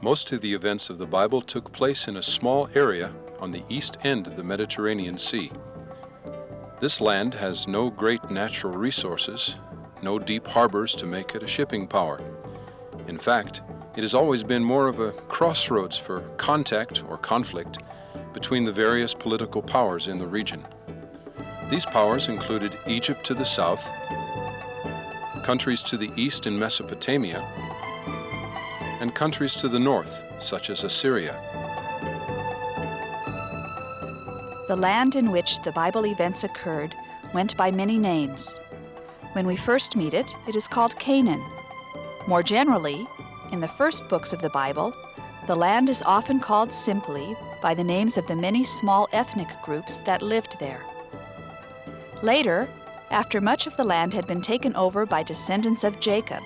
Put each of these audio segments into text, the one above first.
Most of the events of the Bible took place in a small area on the east end of the Mediterranean Sea. This land has no great natural resources, no deep harbors to make it a shipping power. In fact, it has always been more of a crossroads for contact or conflict between the various political powers in the region. These powers included Egypt to the south, countries to the east in Mesopotamia, and countries to the north, such as Assyria. The land in which the Bible events occurred went by many names. When we first meet it, it is called Canaan. More generally, in the first books of the Bible, the land is often called simply by the names of the many small ethnic groups that lived there. Later, after much of the land had been taken over by descendants of Jacob,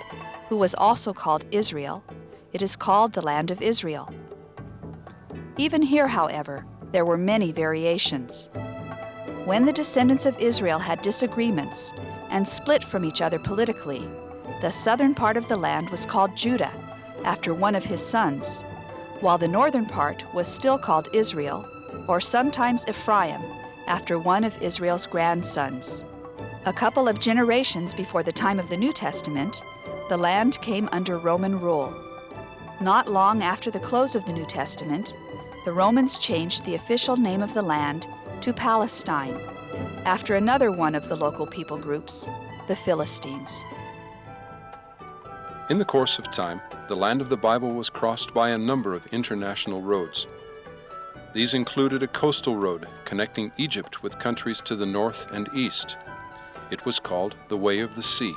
who was also called Israel, it is called the land of Israel. Even here, however, there were many variations. When the descendants of Israel had disagreements and split from each other politically, the southern part of the land was called Judah, after one of his sons, while the northern part was still called Israel, or sometimes Ephraim, after one of Israel's grandsons. A couple of generations before the time of the New Testament, the land came under Roman rule. Not long after the close of the New Testament, the Romans changed the official name of the land to Palestine, after another one of the local people groups, the Philistines. In the course of time, the land of the Bible was crossed by a number of international roads. These included a coastal road connecting Egypt with countries to the north and east. It was called the Way of the Sea.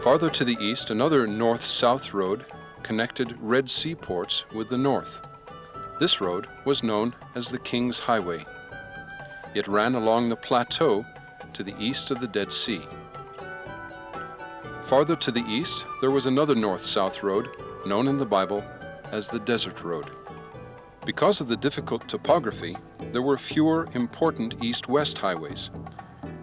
Farther to the east, another north-south road connected Red Sea ports with the north. This road was known as the King's Highway. It ran along the plateau to the east of the Dead Sea. Farther to the east, there was another north-south road, known in the Bible as the Desert Road. Because of the difficult topography, there were fewer important east-west highways.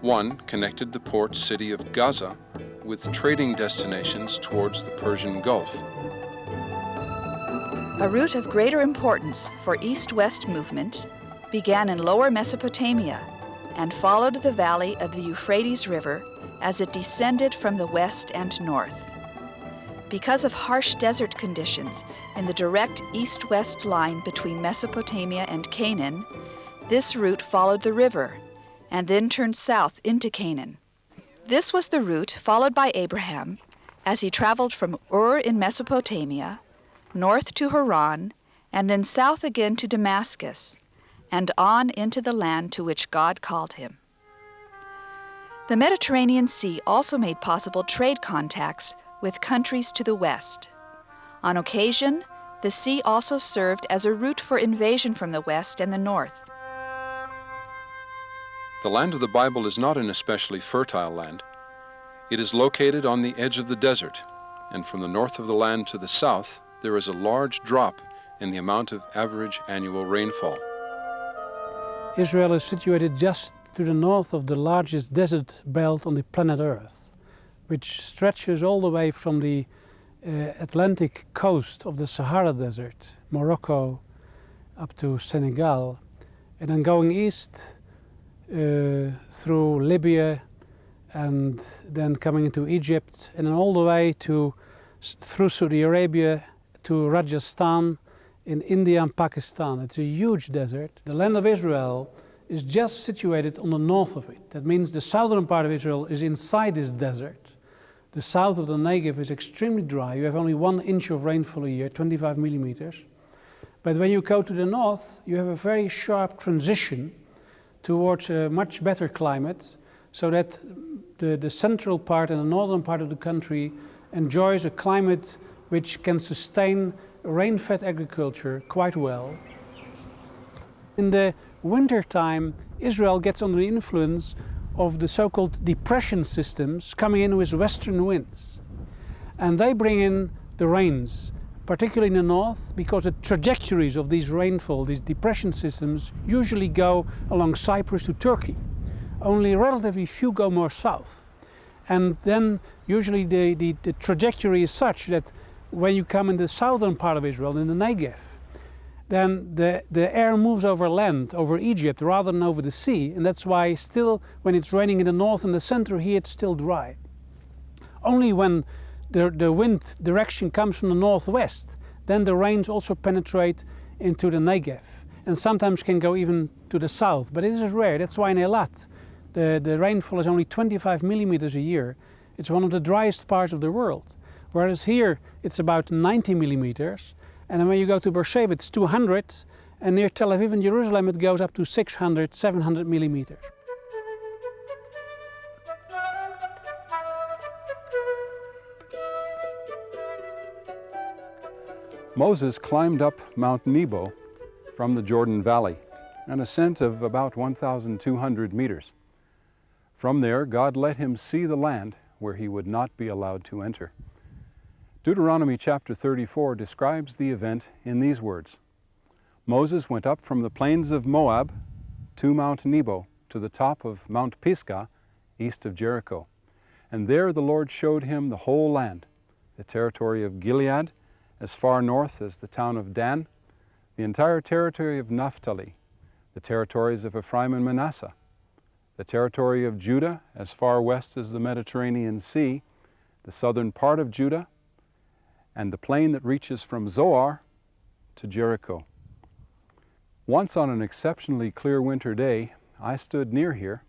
One connected the port city of Gaza with trading destinations towards the Persian Gulf. A route of greater importance for east-west movement began in lower Mesopotamia and followed the valley of the Euphrates River as it descended from the west and north. Because of harsh desert conditions in the direct east-west line between Mesopotamia and Canaan, this route followed the river and then turned south into Canaan. This was the route followed by Abraham as he traveled from Ur in Mesopotamia, north to Haran, and then south again to Damascus, and on into the land to which God called him. The Mediterranean Sea also made possible trade contacts with countries to the west. On occasion, the sea also served as a route for invasion from the west and the north. The land of the Bible is not an especially fertile land. It is located on the edge of the desert, and from the north of the land to the south, there is a large drop in the amount of average annual rainfall. Israel is situated just to the north of the largest desert belt on the planet Earth, which stretches all the way from the Atlantic coast of the Sahara Desert, Morocco, up to Senegal, and then going east through Libya, and then coming into Egypt, and then all the way through Saudi Arabia to Rajasthan in India and Pakistan. It's a huge desert. The land of Israel is just situated on the north of it. That means the southern part of Israel is inside this desert. The south of the Negev is extremely dry. You have only 1 inch of rainfall a year, 25 millimeters. But when you go to the north, you have a very sharp transition towards a much better climate, so that the central part and the northern part of the country enjoys a climate which can sustain rain-fed agriculture quite well. In the wintertime, Israel gets under the influence of the so-called depression systems coming in with western winds. And they bring in the rains, particularly in the north, because the trajectories of these rainfall, these depression systems, usually go along Cyprus to Turkey. Only relatively few go more south. And then usually the trajectory is such that when you come in the southern part of Israel, in the Negev, then the air moves over land, over Egypt, rather than over the sea. And that's why still, when it's raining in the north and the center here, it's still dry. Only when the wind direction comes from the northwest, then the rains also penetrate into the Negev. And sometimes can go even to the south, but it is rare. That's why in Eilat, the rainfall is only 25 millimeters a year. It's one of the driest parts of the world. Whereas here, it's about 90 millimeters. And then when you go to Beersheba, it's 200. And near Tel Aviv and Jerusalem, it goes up to 600, 700 millimeters. Moses climbed up Mount Nebo from the Jordan Valley, an ascent of about 1,200 meters. From there, God let him see the land where he would not be allowed to enter. Deuteronomy chapter 34 describes the event in these words. Moses went up from the plains of Moab to Mount Nebo, to the top of Mount Pisgah, east of Jericho. And there the Lord showed him the whole land, the territory of Gilead, as far north as the town of Dan, the entire territory of Naphtali, the territories of Ephraim and Manasseh, the territory of Judah, as far west as the Mediterranean Sea, the southern part of Judah, and the plain that reaches from Zoar to Jericho. Once on an exceptionally clear winter day, I stood near here,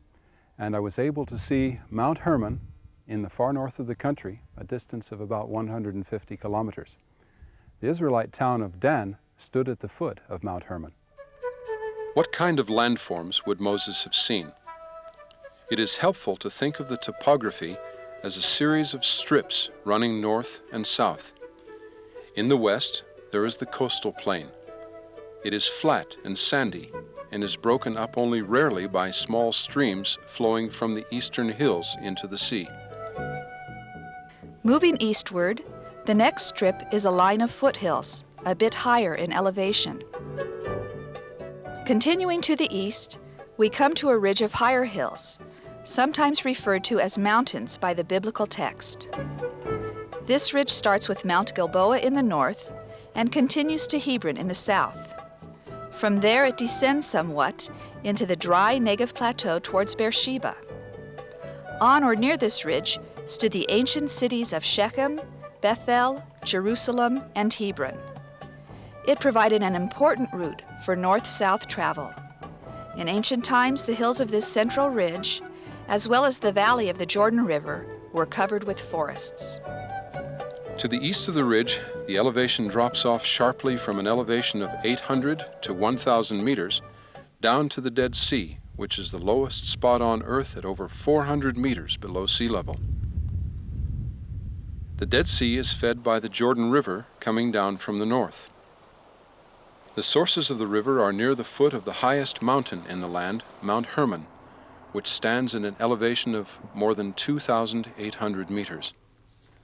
and I was able to see Mount Hermon in the far north of the country, a distance of about 150 kilometers. The Israelite town of Dan stood at the foot of Mount Hermon. What kind of landforms would Moses have seen? It is helpful to think of the topography as a series of strips running north and south. In the west, there is the coastal plain. It is flat and sandy and is broken up only rarely by small streams flowing from the eastern hills into the sea. Moving eastward, the next strip is a line of foothills, a bit higher in elevation. Continuing to the east, we come to a ridge of higher hills, sometimes referred to as mountains by the biblical text. This ridge starts with Mount Gilboa in the north and continues to Hebron in the south. From there it descends somewhat into the dry Negev plateau towards Beersheba. On or near this ridge stood the ancient cities of Shechem, Bethel, Jerusalem, and Hebron. It provided an important route for north-south travel. In ancient times, the hills of this central ridge, as well as the valley of the Jordan River, were covered with forests. To the east of the ridge, the elevation drops off sharply from an elevation of 800 to 1,000 meters down to the Dead Sea, which is the lowest spot on Earth at over 400 meters below sea level. The Dead Sea is fed by the Jordan River coming down from the north. The sources of the river are near the foot of the highest mountain in the land, Mount Hermon, which stands at an elevation of more than 2,800 meters.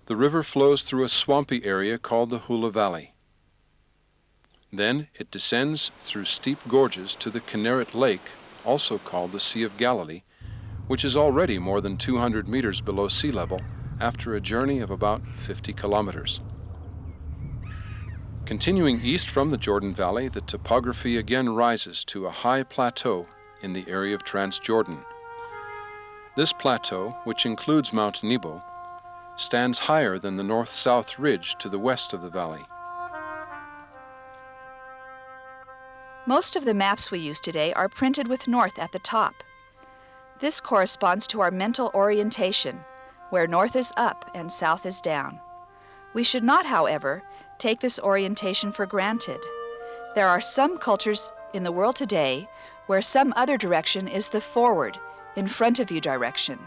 The river flows through a swampy area called the Hula Valley. Then it descends through steep gorges to the Kinneret Lake, also called the Sea of Galilee, which is already more than 200 meters below sea level after a journey of about 50 kilometers. Continuing east from the Jordan Valley, the topography again rises to a high plateau in the area of Transjordan. This plateau, which includes Mount Nebo, stands higher than the north-south ridge to the west of the valley. Most of the maps we use today are printed with north at the top. This corresponds to our mental orientation, where north is up and south is down. We should not, however, take this orientation for granted. There are some cultures in the world today where some other direction is the forward, in front of you direction.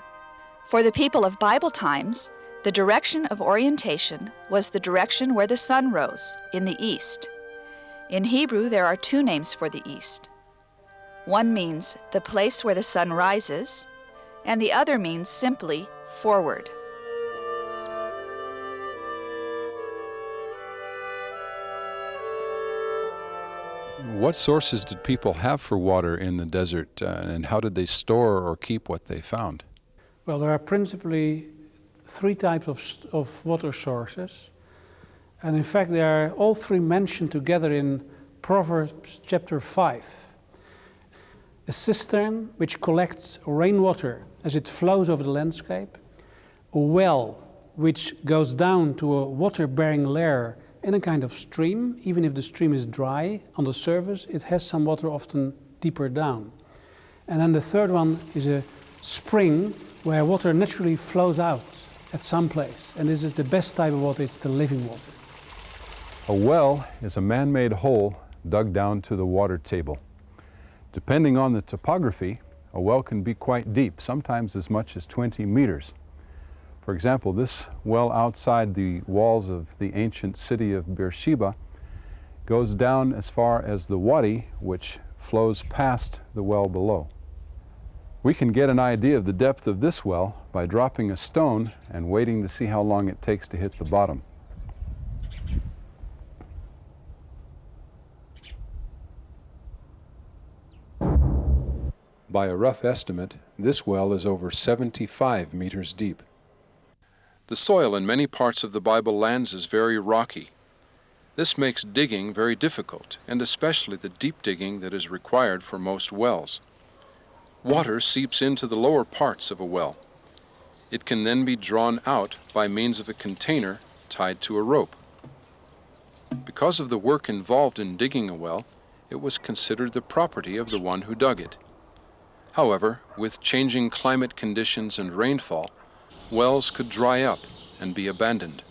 For the people of Bible times, the direction of orientation was the direction where the sun rose, in the east. In Hebrew, there are two names for the east. One means the place where the sun rises, and the other means simply forward. What sources did people have for water in the desert, and how did they store or keep what they found? Well, there are principally three types of water sources. And in fact, they are all three mentioned together in Proverbs chapter 5. A cistern which collects rainwater as it flows over the landscape, a well which goes down to a water-bearing layer in a kind of stream. Even if the stream is dry on the surface, it has some water often deeper down. And then the third one is a spring where water naturally flows out at some place. And this is the best type of water, it's the living water. A well is a man-made hole dug down to the water table. Depending on the topography, a well can be quite deep, sometimes as much as 20 meters. For example, this well outside the walls of the ancient city of Beersheba goes down as far as the Wadi, which flows past the well below. We can get an idea of the depth of this well by dropping a stone and waiting to see how long it takes to hit the bottom. By a rough estimate, this well is over 75 meters deep. The soil in many parts of the Bible lands is very rocky. This makes digging very difficult, and especially the deep digging that is required for most wells. Water seeps into the lower parts of a well. It can then be drawn out by means of a container tied to a rope. Because of the work involved in digging a well, it was considered the property of the one who dug it. However, with changing climate conditions and rainfall, wells could dry up and be abandoned.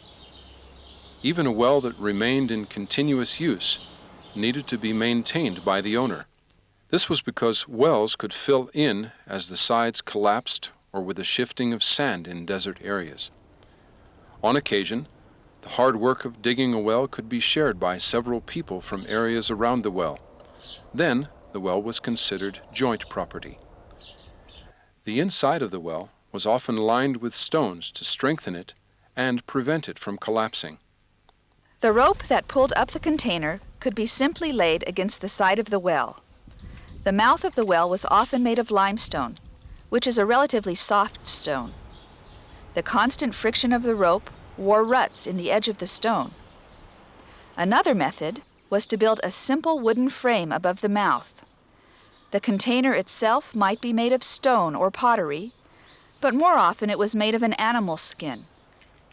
Even a well that remained in continuous use needed to be maintained by the owner. This was because wells could fill in as the sides collapsed or with the shifting of sand in desert areas. On occasion, the hard work of digging a well could be shared by several people from areas around the well. Then, the well was considered joint property. The inside of the well was often lined with stones to strengthen it and prevent it from collapsing. The rope that pulled up the container could be simply laid against the side of the well. The mouth of the well was often made of limestone, which is a relatively soft stone. The constant friction of the rope wore ruts in the edge of the stone. Another method was to build a simple wooden frame above the mouth. The container itself might be made of stone or pottery, but more often it was made of an animal skin,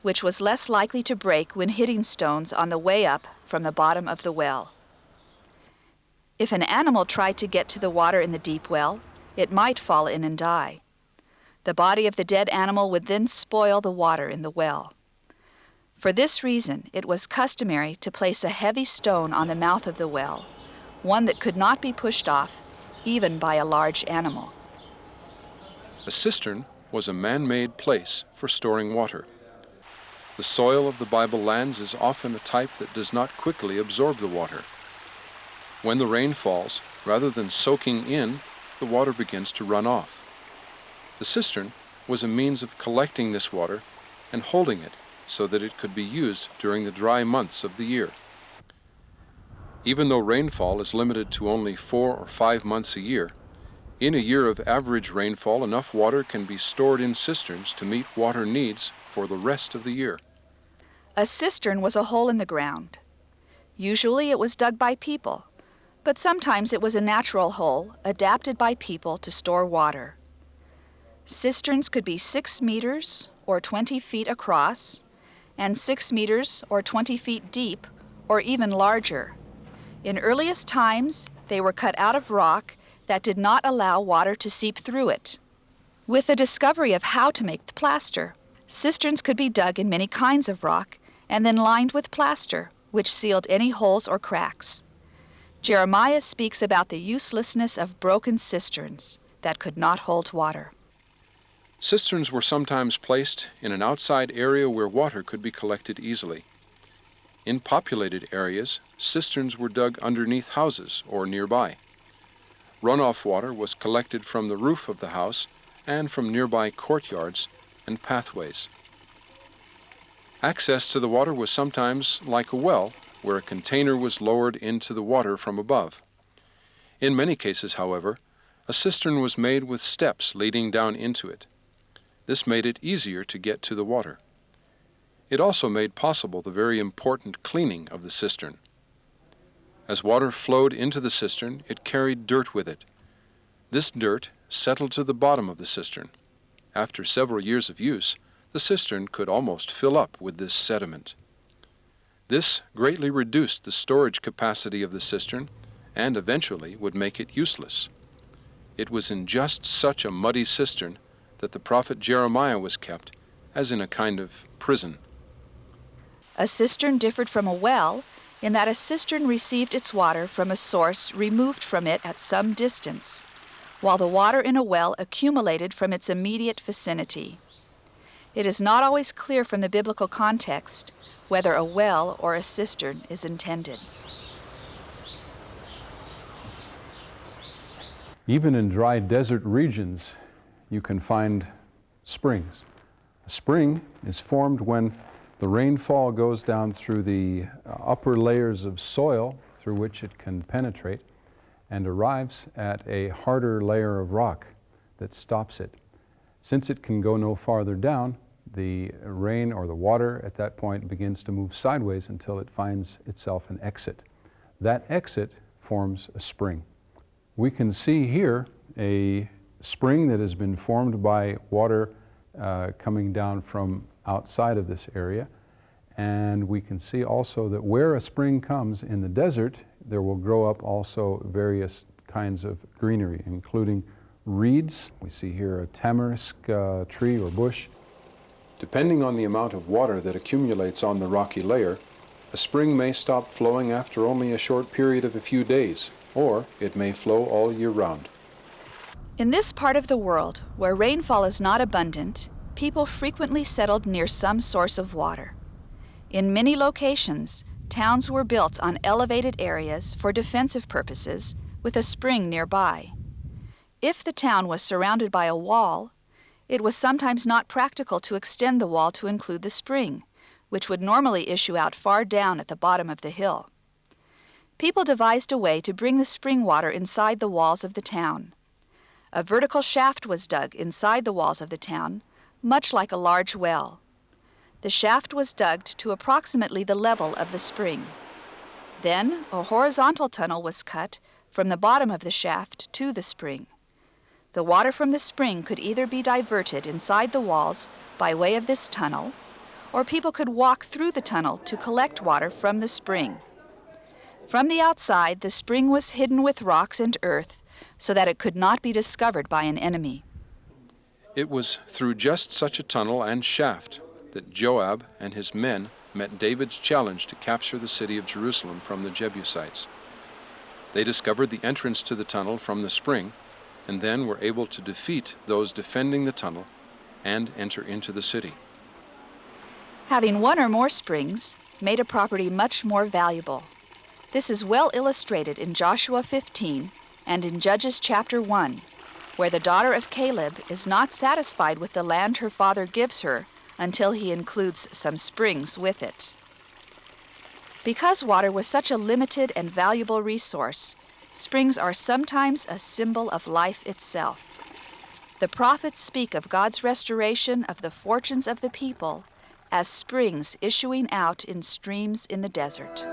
which was less likely to break when hitting stones on the way up from the bottom of the well. If an animal tried to get to the water in the deep well, it might fall in and die. The body of the dead animal would then spoil the water in the well. For this reason, it was customary to place a heavy stone on the mouth of the well, one that could not be pushed off even by a large animal. A cistern was a man-made place for storing water. The soil of the Bible lands is often a type that does not quickly absorb the water. When the rain falls, rather than soaking in, the water begins to run off. The cistern was a means of collecting this water and holding it so that it could be used during the dry months of the year. Even though rainfall is limited to only 4 or 5 months a year, in a year of average rainfall, enough water can be stored in cisterns to meet water needs for the rest of the year. A cistern was a hole in the ground. Usually it was dug by people, but sometimes it was a natural hole adapted by people to store water. Cisterns could be 6 meters or 20 feet across, and 6 meters or 20 feet deep, or even larger. In earliest times, they were cut out of rock that did not allow water to seep through it. With the discovery of how to make the plaster, cisterns could be dug in many kinds of rock and then lined with plaster, which sealed any holes or cracks. Jeremiah speaks about the uselessness of broken cisterns that could not hold water. Cisterns were sometimes placed in an outside area where water could be collected easily. In populated areas, cisterns were dug underneath houses or nearby. Runoff water was collected from the roof of the house and from nearby courtyards and pathways. Access to the water was sometimes like a well, where a container was lowered into the water from above. In many cases, however, a cistern was made with steps leading down into it. This made it easier to get to the water. It also made possible the very important cleaning of the cistern. As water flowed into the cistern, it carried dirt with it. This dirt settled to the bottom of the cistern. After several years of use, the cistern could almost fill up with this sediment. This greatly reduced the storage capacity of the cistern and eventually would make it useless. It was in just such a muddy cistern that the prophet Jeremiah was kept, as in a kind of prison. A cistern differed from a well in that a cistern received its water from a source removed from it at some distance, while the water in a well accumulated from its immediate vicinity. It is not always clear from the biblical context whether a well or a cistern is intended. Even in dry desert regions, you can find springs. A spring is formed when the rainfall goes down through the upper layers of soil through which it can penetrate and arrives at a harder layer of rock that stops it. Since it can go no farther down, the rain or the water at that point begins to move sideways until it finds itself an exit. That exit forms a spring. We can see here a spring that has been formed by water coming down from outside of this area, and we can see also that where a spring comes in the desert, there will grow up also various kinds of greenery, including reeds. We see here a tamarisk tree or bush. Depending on the amount of water that accumulates on the rocky layer, a spring may stop flowing after only a short period of a few days, or it may flow all year round. In this part of the world, where rainfall is not abundant, people frequently settled near some source of water. In many locations, towns were built on elevated areas for defensive purposes with a spring nearby. If the town was surrounded by a wall, it was sometimes not practical to extend the wall to include the spring, which would normally issue out far down at the bottom of the hill. People devised a way to bring the spring water inside the walls of the town. A vertical shaft was dug inside the walls of the town, much like a large well. The shaft was dug to approximately the level of the spring. Then a horizontal tunnel was cut from the bottom of the shaft to the spring. The water from the spring could either be diverted inside the walls by way of this tunnel, or people could walk through the tunnel to collect water from the spring. From the outside, the spring was hidden with rocks and earth so that it could not be discovered by an enemy. It was through just such a tunnel and shaft that Joab and his men met David's challenge to capture the city of Jerusalem from the Jebusites. They discovered the entrance to the tunnel from the spring, and then were able to defeat those defending the tunnel and enter into the city. Having one or more springs made a property much more valuable. This is well illustrated in Joshua 15 and in Judges chapter 1, where the daughter of Caleb is not satisfied with the land her father gives her until he includes some springs with it. Because water was such a limited and valuable resource, springs are sometimes a symbol of life itself. The prophets speak of God's restoration of the fortunes of the people as springs issuing out in streams in the desert.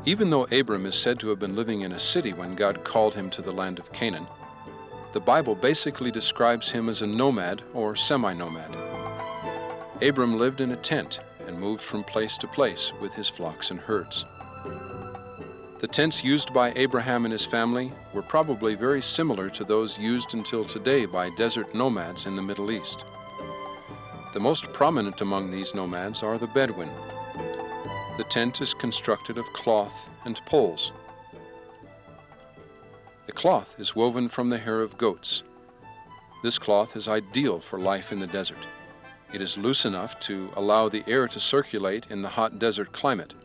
Even though Abram is said to have been living in a city when God called him to the land of Canaan, the Bible basically describes him as a nomad or semi-nomad. Abram lived in a tent and moved from place to place with his flocks and herds. The tents used by Abraham and his family were probably very similar to those used until today by desert nomads in the Middle East. The most prominent among these nomads are the Bedouin. The tent is constructed of cloth and poles. The cloth is woven from the hair of goats. This cloth is ideal for life in the desert. It is loose enough to allow the air to circulate in the hot desert climate.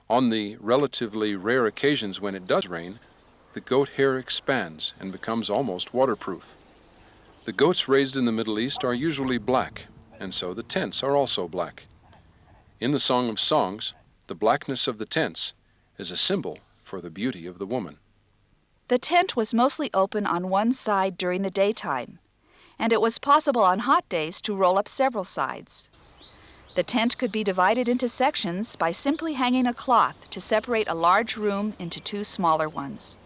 On the relatively rare occasions when it does rain, the goat hair expands and becomes almost waterproof. The goats raised in the Middle East are usually black, and so the tents are also black. In the Song of Songs, the blackness of the tents is a symbol for the beauty of the woman. The tent was mostly open on one side during the daytime, and it was possible on hot days to roll up several sides. The tent could be divided into sections by simply hanging a cloth to separate a large room into two smaller ones.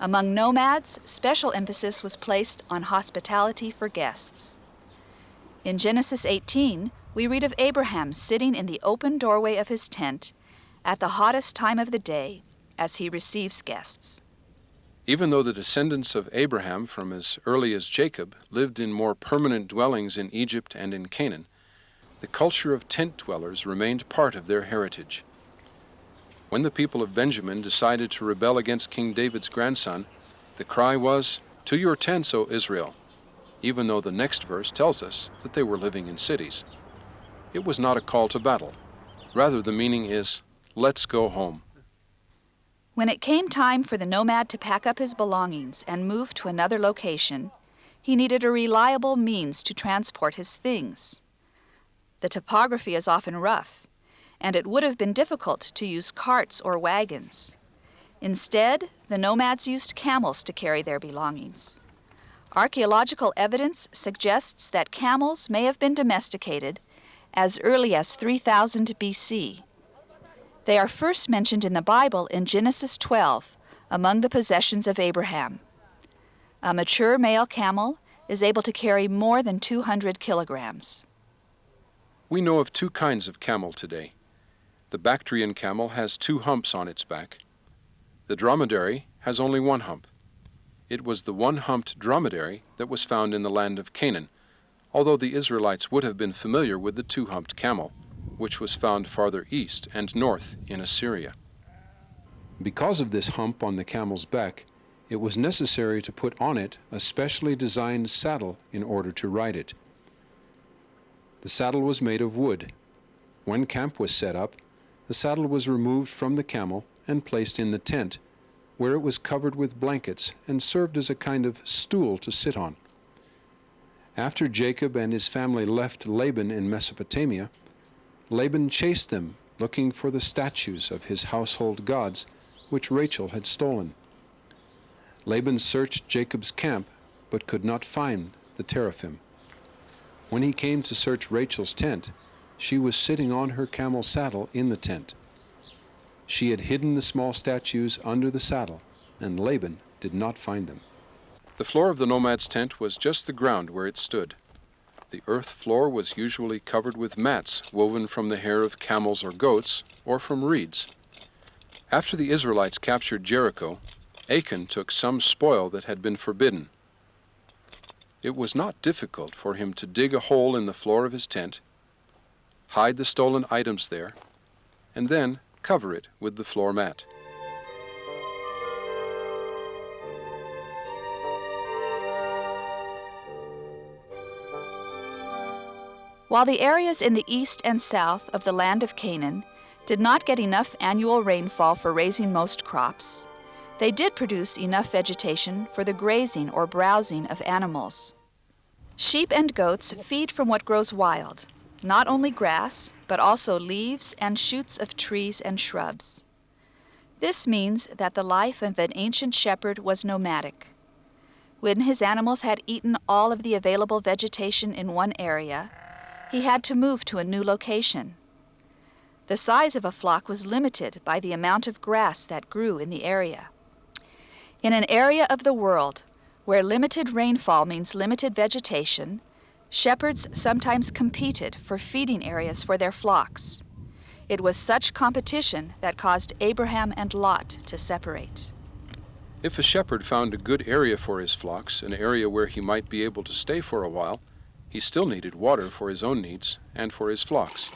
Among nomads, special emphasis was placed on hospitality for guests. In Genesis 18, we read of Abraham sitting in the open doorway of his tent at the hottest time of the day as he receives guests. Even though the descendants of Abraham from as early as Jacob lived in more permanent dwellings in Egypt and in Canaan, the culture of tent dwellers remained part of their heritage. When the people of Benjamin decided to rebel against King David's grandson, the cry was, "To your tents, O Israel," even though the next verse tells us that they were living in cities. It was not a call to battle. Rather, the meaning is, "Let's go home." When it came time for the nomad to pack up his belongings and move to another location, he needed a reliable means to transport his things. The topography is often rough, and it would have been difficult to use carts or wagons. Instead, the nomads used camels to carry their belongings. Archaeological evidence suggests that camels may have been domesticated as early as 3000 BC. They are first mentioned in the Bible in Genesis 12, among the possessions of Abraham. A mature male camel is able to carry more than 200 kilograms. We know of two kinds of camel today. The Bactrian camel has two humps on its back. The dromedary has only one hump. It was the one-humped dromedary that was found in the land of Canaan, although the Israelites would have been familiar with the two-humped camel, which was found farther east and north in Assyria. Because of this hump on the camel's back, it was necessary to put on it a specially designed saddle in order to ride it. The saddle was made of wood. When camp was set up, the saddle was removed from the camel and placed in the tent, where it was covered with blankets and served as a kind of stool to sit on. After Jacob and his family left Laban in Mesopotamia, Laban chased them, looking for the statues of his household gods, which Rachel had stolen. Laban searched Jacob's camp, but could not find the teraphim. When he came to search Rachel's tent, she was sitting on her camel saddle in the tent. She had hidden the small statues under the saddle, and Laban did not find them. The floor of the nomad's tent was just the ground where it stood. The earth floor was usually covered with mats woven from the hair of camels or goats, or from reeds. After the Israelites captured Jericho, Achan took some spoil that had been forbidden. It was not difficult for him to dig a hole in the floor of his tent, hide the stolen items there, and then cover it with the floor mat. While the areas in the east and south of the land of Canaan did not get enough annual rainfall for raising most crops, they did produce enough vegetation for the grazing or browsing of animals. Sheep and goats feed from what grows wild, not only grass, but also leaves and shoots of trees and shrubs. This means that the life of an ancient shepherd was nomadic. When his animals had eaten all of the available vegetation in one area, he had to move to a new location. The size of a flock was limited by the amount of grass that grew in the area. In an area of the world where limited rainfall means limited vegetation, shepherds sometimes competed for feeding areas for their flocks. It was such competition that caused Abraham and Lot to separate. If a shepherd found a good area for his flocks, an area where he might be able to stay for a while, he still needed water for his own needs and for his flocks.